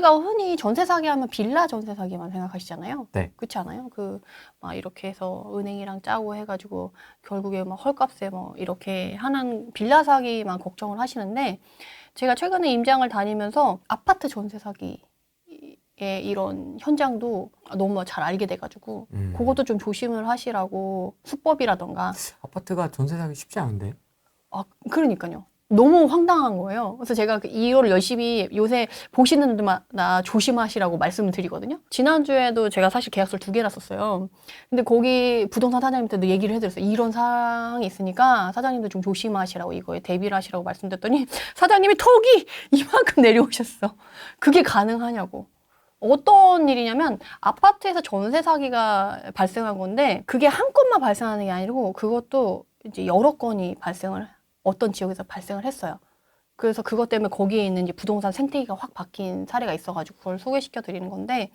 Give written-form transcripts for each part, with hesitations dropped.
우리가 흔히 전세 사기 하면 빌라 전세 사기만 생각하시잖아요. 네. 그렇지 않아요? 막 이렇게 해서 은행이랑 짜고 해가지고 결국에 막 헐값에 뭐 이렇게 하는 빌라 사기만 걱정을 하시는데, 제가 최근에 임장을 다니면서 아파트 전세 사기의 이런 현장도 너무 잘 알게 돼가지고 그것도 좀 조심을 하시라고, 수법이라던가. 아파트가 전세 사기 쉽지 않은데. 아, 그러니까요. 너무 황당한 거예요. 그래서 제가 이거를 열심히 요새 보시는 분들마다 조심하시라고 말씀을 드리거든요. 지난주에도 제가 사실 계약서를 2개나 썼어요. 근데 거기 부동산 사장님한테도 얘기를 해드렸어요. 이런 상황이 있으니까 사장님도 좀 조심하시라고, 이거에 대비를 하시라고 말씀드렸더니 사장님이 톡이 이만큼 내려오셨어. 그게 가능하냐고. 어떤 일이냐면 아파트에서 전세 사기가 발생한 건데, 그게 한 건만 발생하는 게 아니고 그것도 이제 여러 건이 어떤 지역에서 발생을 했어요. 그래서 그것 때문에 거기에 있는 이제 부동산 생태계가 확 바뀐 사례가 있어가지고 그걸 소개시켜 드리는 건데,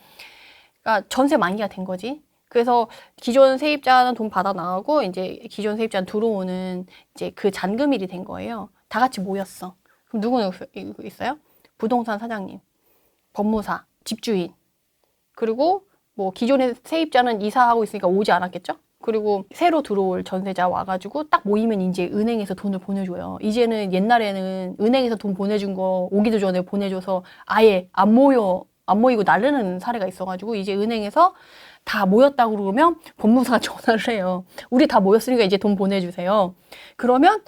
그러니까 전세 만기가 된 거지. 그래서 기존 세입자는 돈 받아 나가고 이제 기존 세입자는 들어오는 이제 그 잔금일이 된 거예요. 다 같이 모였어. 그럼 누구 있어요? 부동산 사장님, 법무사, 집주인, 그리고 뭐 기존의 세입자는 이사하고 있으니까 오지 않았겠죠? 그리고 새로 들어올 전세자 와가지고 딱 모이면 이제 은행에서 돈을 보내줘요. 이제는 옛날에는 은행에서 돈 보내준 거 오기도 전에 보내줘서 아예 안 모이고 나르는 사례가 있어가지고, 이제 은행에서 다 모였다고 그러면 법무사가 전화를 해요. 우리 다 모였으니까 이제 돈 보내주세요. 그러면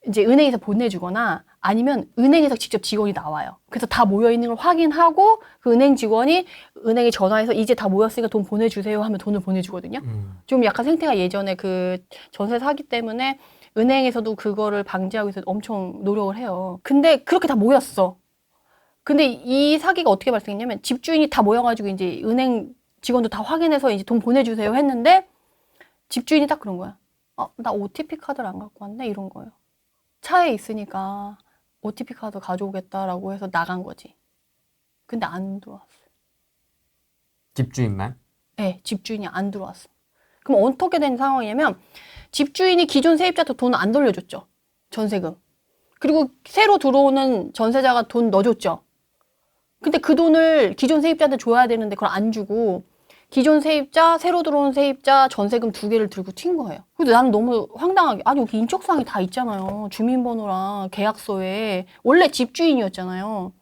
이제 은행에서 보내주거나 아니면 은행에서 직접 직원이 나와요. 그래서 다 모여있는 걸 확인하고 그 은행 직원이 은행에 전화해서 이제 다 모였으니까 돈 보내주세요 하면 돈을 보내주거든요. 좀 약간 생태가 예전에 그 전세 사기 때문에 은행에서도 그거를 방지하기 위해서 엄청 노력을 해요. 근데 그렇게 다 모였어. 근데 이 사기가 어떻게 발생했냐면, 집주인이 다 모여가지고 이제 은행 직원도 다 확인해서 이제 돈 보내주세요 했는데, 집주인이 딱 그런 거야. 나 OTP 카드를 안 갖고 왔네? 이런 거예요. 차에 있으니까 OTP 카드 가져오겠다라고 해서 나간 거지. 근데 안 들어왔어요. 집주인만? 네, 집주인이 안 들어왔어. 그럼 어떻게 된 상황이냐면, 집주인이 기존 세입자한테 돈을 안 돌려줬죠. 전세금. 그리고 새로 들어오는 전세자가 돈 넣어줬죠. 근데 그 돈을 기존 세입자한테 줘야 되는데 그걸 안 주고 기존 세입자, 새로 들어온 세입자 전세금 2개를 들고 튄 거예요. 근데 나는 너무 황당하게, 아니 여기 인적사항이 다 있잖아요. 주민번호랑 계약서에. 원래 집주인이었잖아요.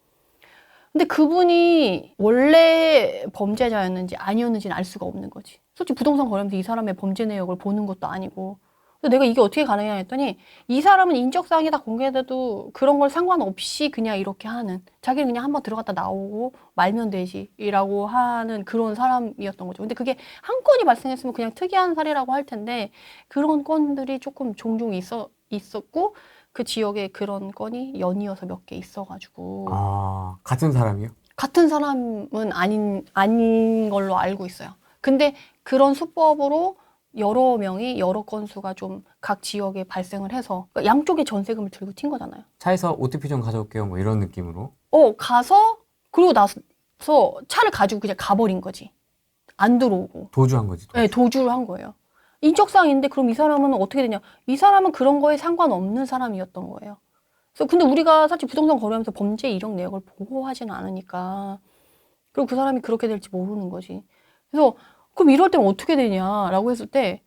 근데 그분이 원래 범죄자였는지 아니었는지는 알 수가 없는 거지. 솔직히 부동산 거래하면서 이 사람의 범죄 내역을 보는 것도 아니고. 그래서 내가 이게 어떻게 가능하냐 했더니, 이 사람은 인적사항이 다 공개돼도 그런 걸 상관없이 그냥 이렇게 하는, 자기는 그냥 한번 들어갔다 나오고 말면 되지라고 하는 그런 사람이었던 거죠. 근데 그게 한 건이 발생했으면 그냥 특이한 사례라고 할 텐데, 그런 건들이 조금 종종 있었고, 그 지역에 그런 건이 연이어서 몇 개 있어가지고. 아, 같은 사람이요? 같은 사람은 아닌 걸로 알고 있어요. 근데 그런 수법으로 여러 명이, 여러 건수가 좀 각 지역에 발생을 해서 양쪽에 전세금을 들고 튄 거잖아요. 차에서 OTP 좀 가져올게요. 뭐 이런 느낌으로. 가서, 그리고 나서 차를 가지고 그냥 가버린 거지. 안 들어오고. 도주한 거지. 도주. 네, 도주를 한 거예요. 인적사항인데 그럼 이 사람은 어떻게 되냐? 이 사람은 그런 거에 상관없는 사람이었던 거예요. 그래서 근데 우리가 사실 부동산 거래하면서 범죄 이력 내역을 보고하지는 않으니까, 그리고 그 사람이 그렇게 될지 모르는 거지. 그래서 그럼 이럴 때는 어떻게 되냐라고 했을 때,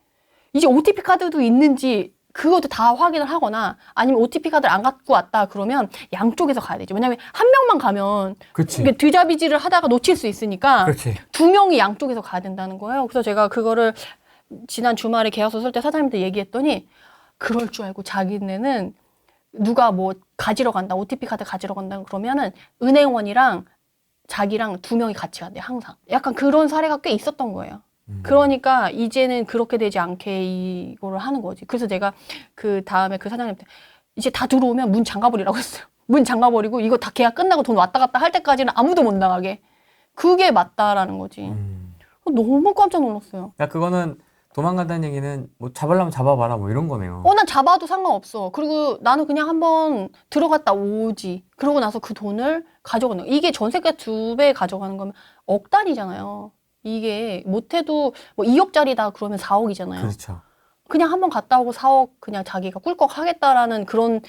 이제 OTP 카드도 있는지 그것도 다 확인을 하거나, 아니면 OTP 카드를 안 갖고 왔다 그러면 양쪽에서 가야 되죠. 왜냐면 한 명만 가면 그치. 이게 뒤잡이질을 하다가 놓칠 수 있으니까 그렇지. 2명이 양쪽에서 가야 된다는 거예요. 그래서 제가 그거를 지난 주말에 계약서 쓸 때 사장님한테 얘기했더니, 그럴 줄 알고 자기네는 누가 뭐 가지러 간다, OTP 카드 가지러 간다 그러면은 은행원이랑 자기랑 2명이 같이 간대, 항상. 약간 그런 사례가 꽤 있었던 거예요. 그러니까 이제는 그렇게 되지 않게 이거를 하는 거지. 그래서 제가 그 다음에 그 사장님한테 이제 다 들어오면 문 잠가버리라고 했어요. 문 잠가버리고 이거 다 계약 끝나고 돈 왔다 갔다 할 때까지는 아무도 못 나가게. 그게 맞다라는 거지. 너무 깜짝 놀랐어요. 야, 그거는 도망간다는 얘기는 뭐 잡으려면 잡아봐라 뭐 이런 거네요. 난 잡아도 상관없어. 그리고 나는 그냥 한번 들어갔다 오지. 그러고 나서 그 돈을 가져가는 거. 이게 전세가 2배 가져가는 거면 억 단위잖아요. 이게 못해도 뭐 2억짜리다 그러면 4억이잖아요. 그렇죠. 그냥 한번 갔다 오고 4억 그냥 자기가 꿀꺽 하겠다라는 그런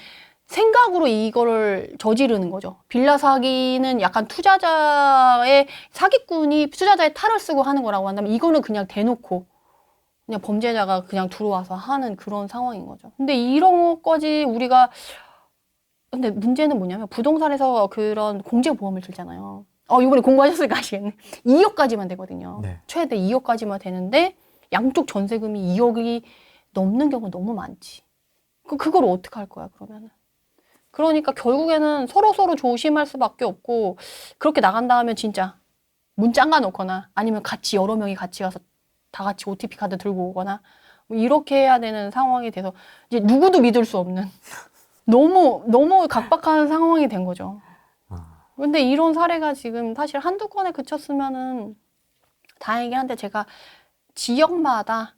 생각으로 이거를 저지르는 거죠. 빌라 사기는 약간 투자자의 사기꾼이 투자자의 탈을 쓰고 하는 거라고 한다면 이거는 그냥 대놓고 그냥 범죄자가 그냥 들어와서 하는 그런 상황인 거죠. 근데 이런 것까지 우리가 근데 문제는 뭐냐면 부동산에서 그런 공제보험을 들잖아요. 이번에 공부하셨으니까 아시겠네. 2억까지만 되거든요. 네. 최대 2억까지만 되는데 양쪽 전세금이 2억이 넘는 경우가 너무 많지. 그걸 어떻게 할 거야, 그러면은. 그러니까 결국에는 서로 조심할 수밖에 없고 그렇게 나간다 하면 진짜 문 잠가 놓거나 아니면 같이 여러 명이 같이 가서 다 같이 OTP 카드 들고 오거나 뭐 이렇게 해야 되는 상황이 돼서 이제 누구도 믿을 수 없는 너무 각박한 상황이 된 거죠. 근데 이런 사례가 지금 사실 한두 건에 그쳤으면은 다행이긴 한데 제가 지역마다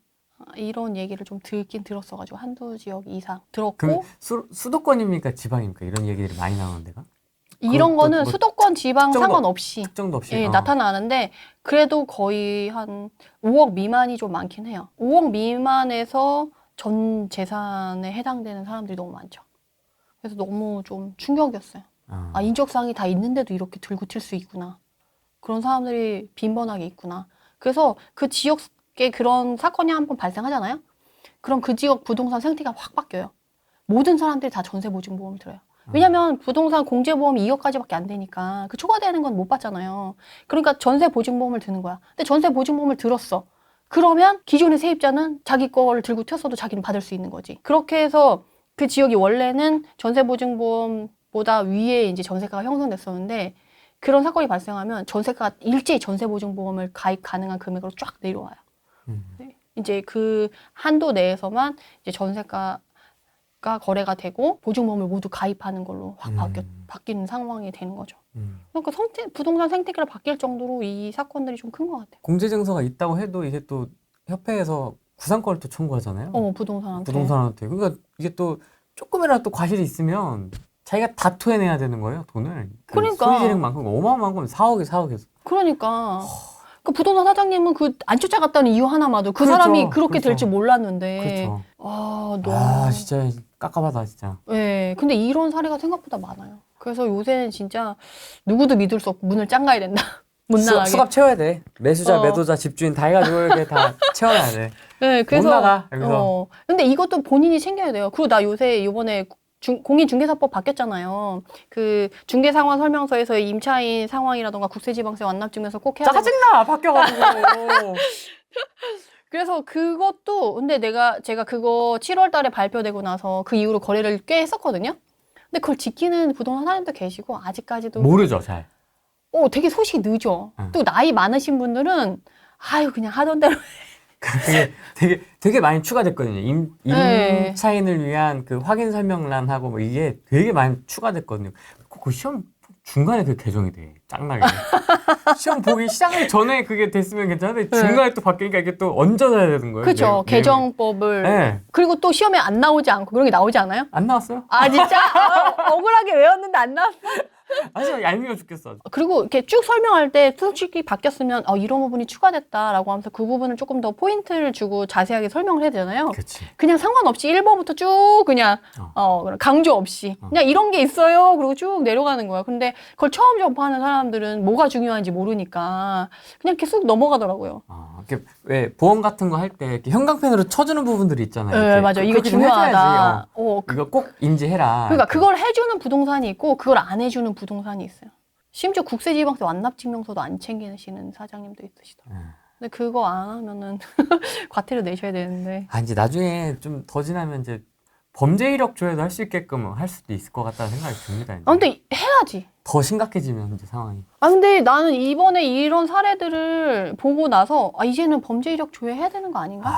이런 얘기를 좀 듣긴 들었어가지고 한두 지역 이상 그럼 들었고 수도권입니까 지방입니까 이런 얘기들이 많이 나오는 데가? 이런 거는 뭐 수도권 지방 특정도- 상관없이 특정도 없이. 예, 나타나는데 그래도 거의 한 5억 미만이 좀 많긴 해요. 5억 미만에서 전 재산에 해당되는 사람들이 너무 많죠. 그래서 너무 좀 충격이었어요. 인적사항이 다 있는데도 이렇게 들고 튈 수 있구나. 그런 사람들이 빈번하게 있구나. 그래서 그 지역에 그런 사건이 한번 발생하잖아요. 그럼 그 지역 부동산 생태가 확 바뀌어요. 모든 사람들이 다 전세보증보험을 들어요. 왜냐면 부동산 공제보험이 2억까지밖에 안 되니까 그 초과되는 건 못 받잖아요. 그러니까 전세보증보험을 드는 거야. 근데 전세보증보험을 들었어. 그러면 기존의 세입자는 자기 거를 들고 튀었어도 자기는 받을 수 있는 거지. 그렇게 해서 그 지역이 원래는 전세보증보험보다 위에 이제 전세가가 형성됐었는데 그런 사건이 발생하면 전세가가 일제히 전세보증보험을 가입 가능한 금액으로 쫙 내려와요. 네. 이제 그 한도 내에서만 이제 전세가가 거래가 되고 보증보험을 모두 가입하는 걸로 확 바뀌는 상황이 되는 거죠. 그러니까 부동산 생태계가 바뀔 정도로 이 사건들이 좀 큰 것 같아요. 공제 증서가 있다고 해도 이게 또 협회에서 구상권을 또 청구하잖아요. 부동산한테. 부동산한테. 그러니까 이게 또 조금이라도 또 과실이 있으면 자기가 다 토해내야 되는 거예요, 돈을. 그러니까. 소리 지른 만큼 어마어마한 건 4억에서. 그러니까. 그 부동산 사장님은 그 안 쫓아갔다는 이유 하나마도 그 그렇죠. 사람이 그렇게 그렇죠. 될 줄 몰랐는데. 그렇죠. 너무. 진짜 깝깝하다, 진짜. 네. 근데 이런 사례가 생각보다 많아요. 그래서 요새는 진짜 누구도 믿을 수 없고 문을 짱가야 된다. 못 나가게. 수갑 채워야 돼. 매수자, 매도자, 집주인 다 해가지고 이렇게 다 채워야 돼. 네, 그래서. 못 나가, 여기서. 근데 이것도 본인이 챙겨야 돼요. 그리고 나 요새 이번에 공인중개사법 바뀌었잖아요. 그 중개상황 설명서에서의 임차인 상황이라던가 국세지방세 완납증명서 꼭 해야 되고. 짜증나, 바뀌어가지고. 그래서 그것도 근데 제가 그거 7월 달에 발표되고 나서 그 이후로 거래를 꽤 했었거든요. 근데 그걸 지키는 부동산 사장님도 계시고 아직까지도 모르죠, 잘. 되게 소식이 늦어. 또 나이 많으신 분들은 그냥 하던 대로 되게 많이 추가됐거든요. 네. 임차인을 위한 그 확인 설명란하고 뭐 이게 되게 많이 추가됐거든요. 그 시험 중간에 그 개정이 돼. 짱나게. 시험 보기 시작하기 전에 그게 됐으면 괜찮은데 중간에 또 바뀌니까 이게 또 얹어서 해야 되는 거예요. 그렇죠. 개정법을. 네. 그리고 또 시험에 안 나오지 않고 그런 게 나오지 않아요? 안 나왔어요? 진짜? 억울하게 외웠는데 안 나왔어. 진짜 얄미워 죽겠어. 그리고 이렇게 쭉 설명할 때 솔직히 바뀌었으면 이런 부분이 추가됐다라고 하면서 그 부분을 조금 더 포인트를 주고 자세하게 설명을 해야 되잖아요. 그렇지. 그냥 상관없이 1번부터 쭉 그냥 강조 없이 그냥 이런 게 있어요. 그리고 쭉 내려가는 거야. 근데 그걸 처음 접하는 사람들은 뭐가 중요한지 모르니까 그냥 이렇게 쑥 넘어가더라고요. 이렇게 왜 보험 같은 거 할 때 형광펜으로 쳐주는 부분들이 있잖아요. 네, 맞아. 이거 중요하다. 이거 꼭 인지해라. 그러니까 그걸 해주는 부동산이 있고 그걸 안 해주는 부동산이 있어요. 심지어 국세지방세 완납증명서도 안 챙기시는 사장님도 있으시더라고요. 근데 그거 안 하면은 과태료 내셔야 되는데. 이제 나중에 좀 더 지나면 이제 범죄 이력 조회도 할 수 있게끔 할 수도 있을 것 같다는 생각이 듭니다. 이제. 근데 해야지. 더 심각해지면 이제 상황이. 근데 나는 이번에 이런 사례들을 보고 나서 이제는 범죄 이력 조회해야 되는 거 아닌가?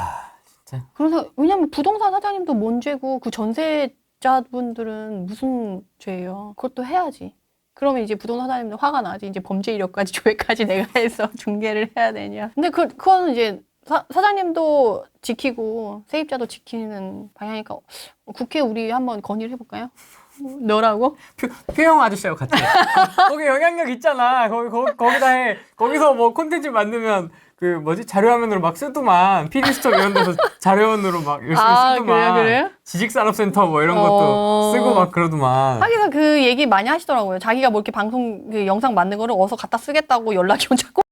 진짜. 그래서 왜냐면 부동산 사장님도 뭔 죄고 그 전세자분들은 무슨 죄예요? 그것도 해야지. 그러면 이제 부동산 사장님도 화가 나지. 이제 범죄 이력까지 조회까지 내가 해서 중개를 해야 되냐. 근데 그거는 이제 사장님도 지키고 세입자도 지키는 방향이니까 국회 우리 한번 건의를 해볼까요? 너라고? 표영 아저씨하고 같이 해. 거기 영향력 있잖아. 거기다 해. 거기서 뭐 콘텐츠 만들면 그 뭐지 자료화면으로 막 쓰더만 PD수첩 이런 데서 자료화면으로 막 열심히 쓰더만 그래요? 지식산업센터 뭐 이런 것도 쓰고 막 그러더만. 하기사 그 얘기 많이 하시더라고요. 자기가 뭐 이렇게 방송 그 영상 만든 거를 어서 갖다 쓰겠다고 연락이 온 자꾸